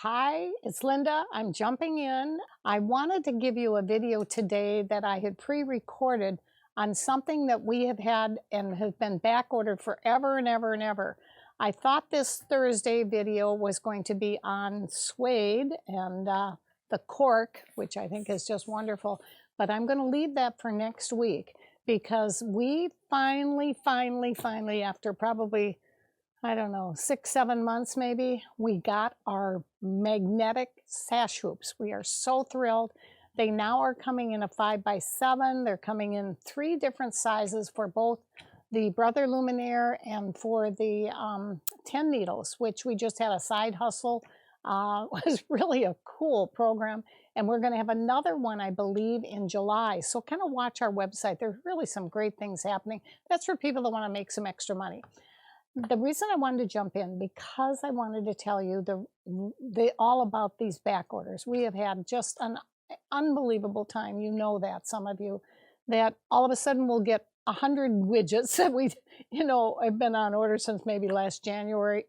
Hi, it's Linda. I'm jumping in. I wanted to give you a video today that I had pre-recorded on something that we have had and have been back ordered forever and ever and ever. I thought this Thursday video was going to be on suede and the cork, which I think is just wonderful, but I'm going to leave that for next week because we finally, after probably I don't know, 6, 7 months maybe, we got our magnetic sash hoops. We are so thrilled. They now are coming in a 5x7. They're coming in 3 different sizes for both the Brother Luminaire and for the 10 needles, which we just had a side hustle. Was really a cool program. And we're going to have another one, I believe, in July. So kind of watch our website. There's really some great things happening. That's for people that want to make some extra money. The reason I wanted to jump in, because I wanted to tell you all about these back orders. We have had just an unbelievable time. You know that, some of you, that all of a sudden we'll get 100 widgets that we, have been on order since maybe last January,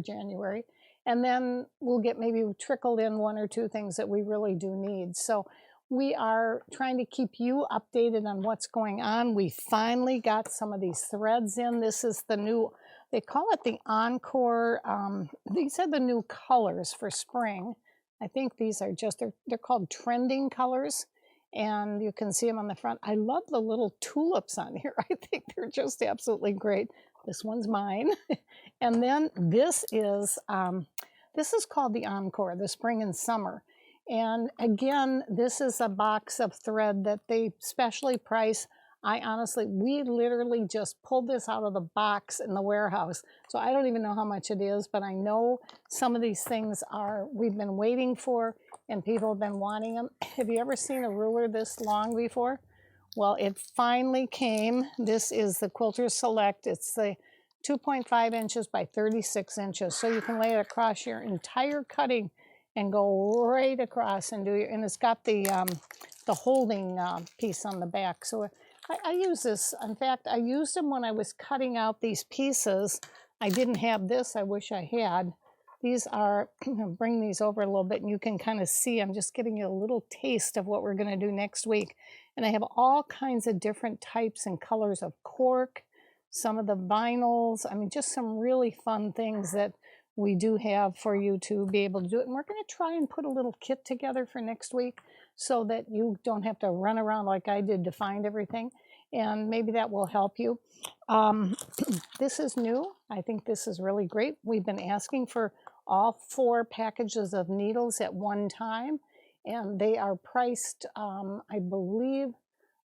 January. And then we'll get maybe trickled in 1 or 2 things that we really do need. So we are trying to keep you updated on what's going on. We finally got some of these threads in. This is the new, they call it the Encore. These are the new colors for spring. I think these are just, they're called trending colors. And you can see them on the front. I love the little tulips on here. I think they're just absolutely great. This one's mine. And then this is called the Encore, the spring and summer. And again, this is a box of thread that they specially price. We literally just pulled this out of the box in the warehouse. So I don't even know how much it is, but I know some of these things we've been waiting for and people have been wanting them. Have you ever seen a ruler this long before? Well, it finally came. This is the Quilter Select. It's the 2.5 inches by 36 inches. So you can lay it across your entire cutting and go right across and and it's got the holding piece on the back. So I use this. In fact, I used them when I was cutting out these pieces. I didn't have this. I wish I had. These are, bring these over a little bit and you can kind of see, I'm just giving you a little taste of what we're going to do next week. And I have all kinds of different types and colors of cork, some of the vinyls. I mean, just some really fun things that we do have for you to be able to do it. And we're going to try and put a little kit together for next week so that you don't have to run around like I did to find everything. And maybe that will help you. This is new. I think this is really great. We've been asking for all 4 packages of needles at one time. And they are priced, I believe,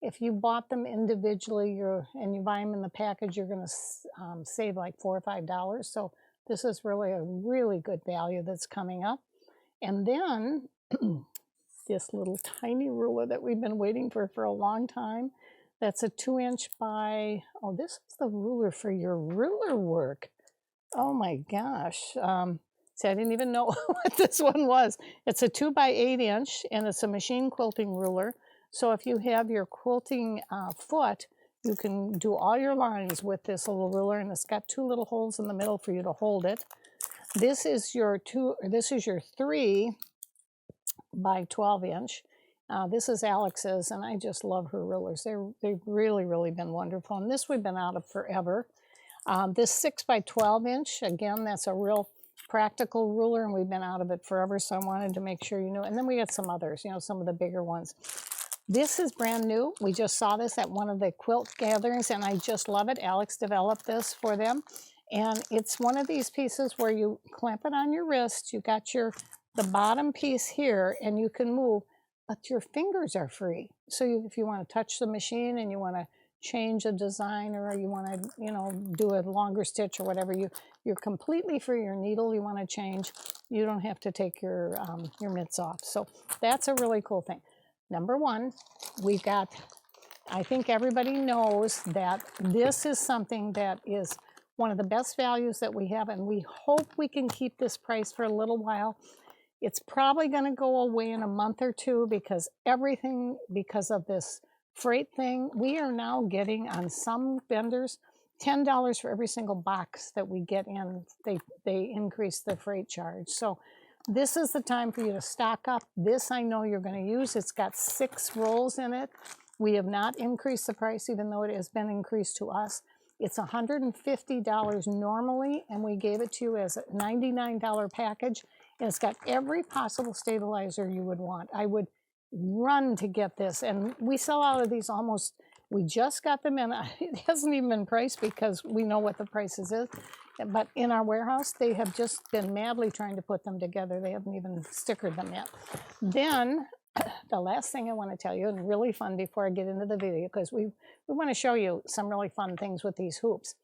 if you bought them individually and you buy them in the package, you're going to save like $4 or $5. So this is really a really good value that's coming up. And then this little tiny ruler that we've been waiting for a long time. That's a 2-inch by, oh, this is the ruler for your ruler work. Oh my gosh. See, I didn't even know what this one was. It's a 2 by 8 inch and it's a machine quilting ruler. So if you have your quilting foot, you can do all your lines with this little ruler, and it's got 2 little holes in the middle for you to hold it. This is your 3 by 12 inch. This is Alex's, and I just love her rulers. They've really been wonderful, and this we've been out of forever. This 6 by 12 inch, again, that's a real practical ruler, and we've been out of it forever, so I wanted to make sure you knew. And then we got some others, some of the bigger ones. This is brand new. We just saw this at one of the quilt gatherings, and I just love it. Alex developed this for them. And it's one of these pieces where you clamp it on your wrist. You got the bottom piece here, and you can move, but your fingers are free. So if you want to touch the machine and you want to change a design, or you want to, do a longer stitch or whatever, you're completely free. Your needle you want to change, you don't have to take your mitts off. So that's a really cool thing. Number 1, we've got, I think everybody knows that this is something that is one of the best values that we have, and we hope we can keep this price for a little while. It's probably going to go away in a month or 2 because because of this freight thing, we are now getting on some vendors $10 for every single box that we get in. They increase the freight charge. So This is the time for you to stock up. This I know you're going to use. It's got 6 rolls in it. We have not increased the price, even though it has been increased to us. It's $150 normally, and we gave it to you as a $99 package. And it's got every possible stabilizer you would want. I would run to get this. And we sell out of these almost, we just got them in. It hasn't even been priced because we know what the prices is. But in our warehouse, they have just been madly trying to put them together. They haven't even stickered them yet. Then the last thing I want to tell you, and really fun before I get into the video, because we want to show you some really fun things with these hoops.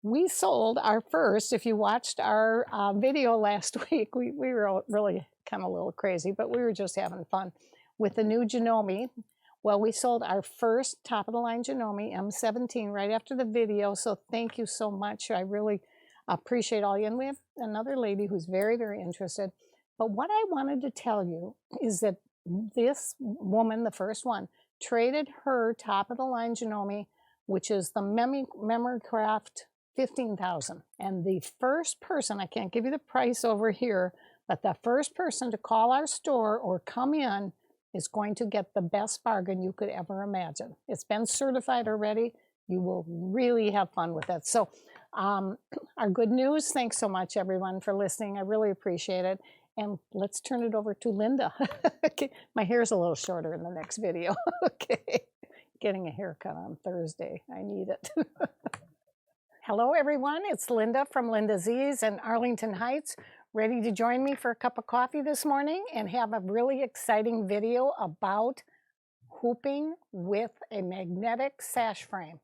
We sold our first, if you watched our video last week, we were really kind of a little crazy, but we were just having fun with the new Gnome. Well, we sold our first top-of-the-line Gnome M17 right after the video, so thank you so much. I really appreciate all you. And we have another lady who's very, very interested. But what I wanted to tell you is that this woman, the first one, traded her top-of-the-line Gnome, which is the Memory Craft 15,000. And the first person, I can't give you the price over here, but the first person to call our store or come in is going to get the best bargain you could ever imagine. It's been certified already. You will really have fun with it. So our good news, thanks so much everyone for listening. I really appreciate it. And let's turn it over to Linda. Okay. My hair's a little shorter in the next video. Okay. Getting a haircut on Thursday. I need it. Hello everyone, it's Linda from LindaZ's in Arlington Heights. Ready to join me for a cup of coffee this morning and have a really exciting video about hooping with a magnetic sash frame.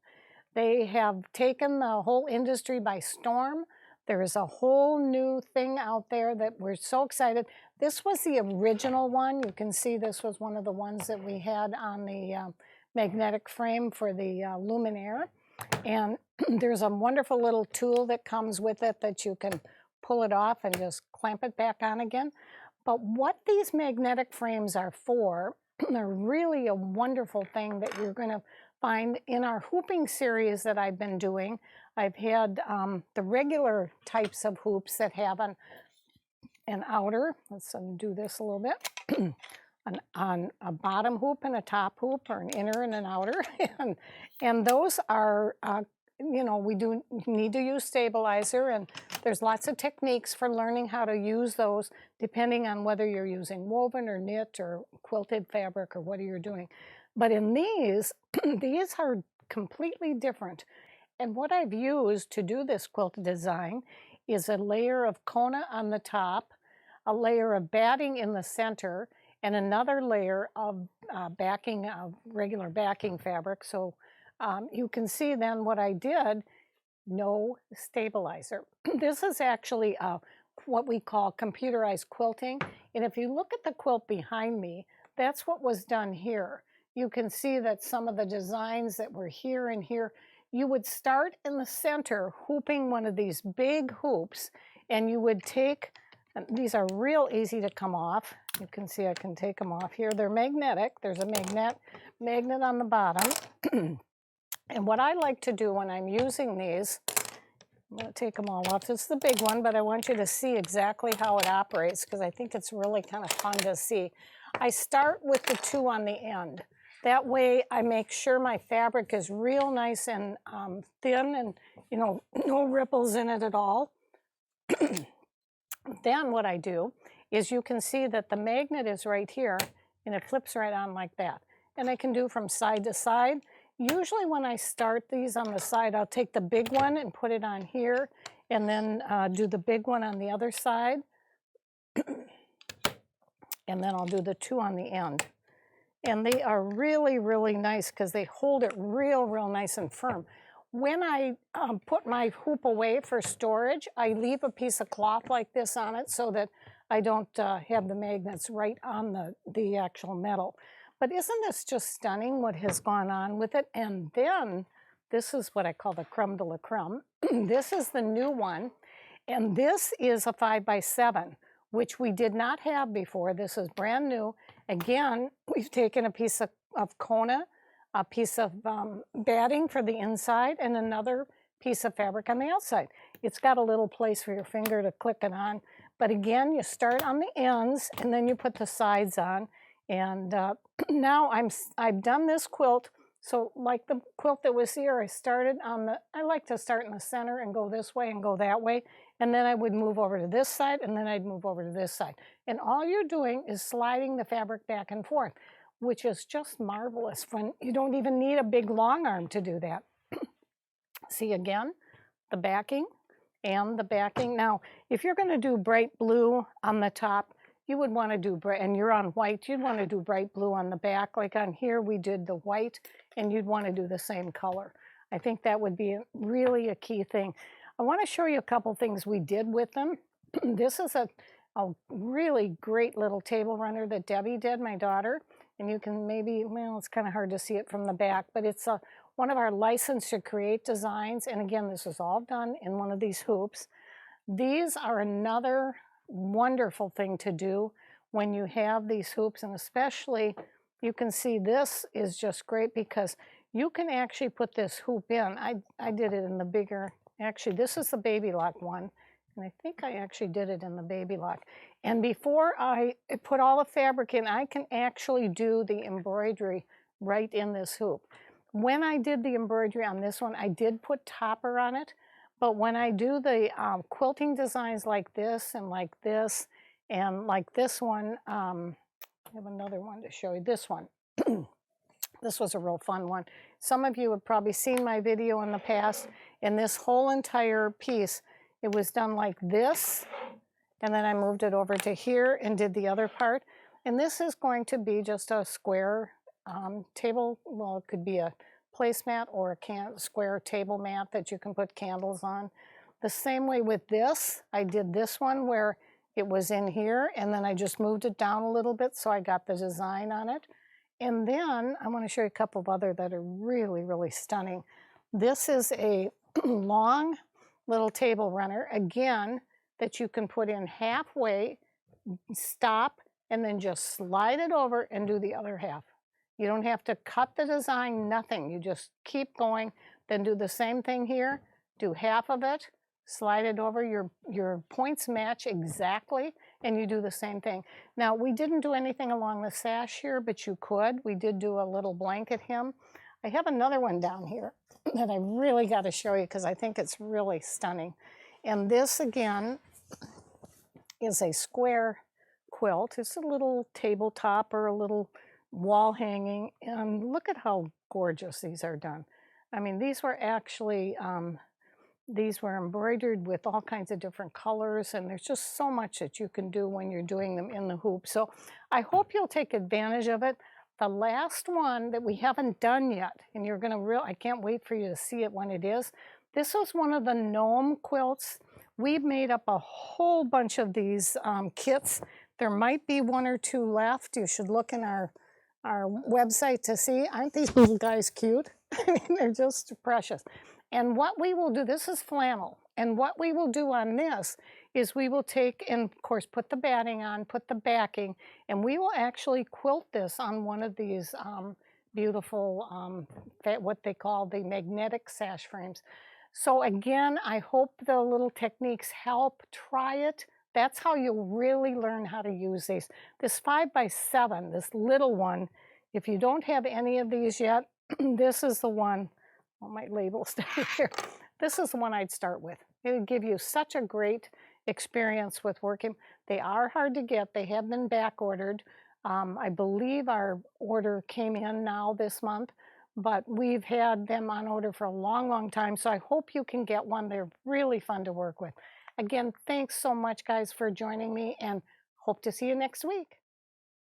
They have taken the whole industry by storm. There is a whole new thing out there that we're so excited. This was the original one. You can see this was one of the ones that we had on the magnetic frame for the luminaire. And there's a wonderful little tool that comes with it that you can pull it off and just clamp it back on again. But what these magnetic frames are for, they're really a wonderful thing that you're going to find in our hooping series that I've been doing. I've had the regular types of hoops that have an outer, let's undo this a little bit, on a bottom hoop and a top hoop, or an inner and an outer. and those are, you know, we do need to use stabilizer, and there's lots of techniques for learning how to use those depending on whether you're using woven or knit or quilted fabric or what you're doing. But in these, these are completely different. And what I've used to do this quilt design is a layer of Kona on the top, a layer of batting in the center, and another layer of backing, of regular backing fabric. So you can see then what I did, no stabilizer. This is actually what we call computerized quilting. And if you look at the quilt behind me, that's what was done here. You can see that some of the designs that were here and here, you would start in the center hooping one of these big hoops, and you would take, and these are real easy to come off. You can see I can take them off here. They're magnetic. There's a magnet on the bottom. And what I like to do when I'm using these, I'm going to take them all off. It's the big one, but I want you to see exactly how it operates because I think it's really kind of fun to see. I start with the 2 on the end. That way I make sure my fabric is real nice and thin and, you know, no ripples in it at all. Then what I do is you can see that the magnet is right here and it flips right on like that. And I can do from side to side. Usually when I start these on the side, I'll take the big one and put it on here and then do the big one on the other side. And then I'll do the 2 on the end. And they are really, really nice because they hold it real, real nice and firm. When I put my hoop away for storage, I leave a piece of cloth like this on it so that I don't have the magnets right on the actual metal. But isn't this just stunning what has gone on with it? And then this is what I call the creme de la creme. This is the new one. And this is a 5x7, which we did not have before. This is brand new. Again, we've taken a piece of Kona, a piece of batting for the inside, and another piece of fabric on the outside. It's got a little place for your finger to click it on, But again, you start on the ends and then you put the sides on. And now I've done this quilt. So like the quilt that was here, I like to start in the center and go this way and go that way. And then I would move over to this side and then I'd move over to this side. And all you're doing is sliding the fabric back and forth, which is just marvelous when you don't even need a big long arm to do that. See again, the backing and the backing. Now, if you're going to do bright blue on the top, you would want to do bright, and you're on white, you'd want to do bright blue on the back. Like on here, we did the white, and you'd want to do the same color. I think that would be really a key thing. I want to show you a couple things we did with them. This is a really great little table runner that Debbie did, my daughter. And you can maybe, well, it's kind of hard to see it from the back, but it's one of our License to Create designs. And again, this is all done in one of these hoops. These are another wonderful thing to do when you have these hoops, and especially you can see this is just great because you can actually put this hoop in. I did it in the bigger, actually this is the Babylock one, and I think I actually did it in the Babylock. And before I put all the fabric in, I can actually do the embroidery right in this hoop. When I did the embroidery on this one, I did put topper on it. But when I do the quilting designs like this and like this one, I have another one to show you, this one. This was a real fun one. Some of you have probably seen my video in the past. In this whole entire piece, it was done like this, and then I moved it over to here and did the other part. And this is going to be just a square table, well, it could be a placemat or a square table mat that you can put candles on. The same way with this, I did this one where it was in here and then I just moved it down a little bit so I got the design on it. And then I want to show you a couple of other that are really, really stunning. This is a long little table runner, again, that you can put in halfway, stop, and then just slide it over and do the other half. You don't have to cut the design, nothing. You just keep going, then do the same thing here, do half of it, slide it over, your points match exactly, and you do the same thing. Now, we didn't do anything along the sash here, but you could. We did do a little blanket hem. I have another one down here that I really got to show you because I think it's really stunning. And this, again, is a square quilt. It's a little tabletop or a little wall hanging, and look at how gorgeous these are done. I mean, these were actually, these were embroidered with all kinds of different colors, and there's just so much that you can do when you're doing them in the hoop. So I hope you'll take advantage of it. The last one that we haven't done yet, and you're gonna I can't wait for you to see it when it is. This was one of the Gnome Quilts. We've made up a whole bunch of these kits. There might be one or two left. You should look in our website to see. Aren't these little guys cute? I mean, they're just precious. And what we will do, this is flannel, and what we will do on this is we will take and, of course, put the batting on, put the backing, and we will actually quilt this on one of these beautiful, what they call the magnetic sash frames. So again, I hope the little techniques help. Try it. That's how you'll really learn how to use these. This 5x7, this little one, if you don't have any of these yet, this is the one, well, my label's down here. This is the one I'd start with. It'll give you such a great experience with working. They are hard to get. They have been back ordered. I believe our order came in now this month, but we've had them on order for a long, long time. So I hope you can get one. They're really fun to work with. Again, thanks so much, guys, for joining me, and hope to see you next week.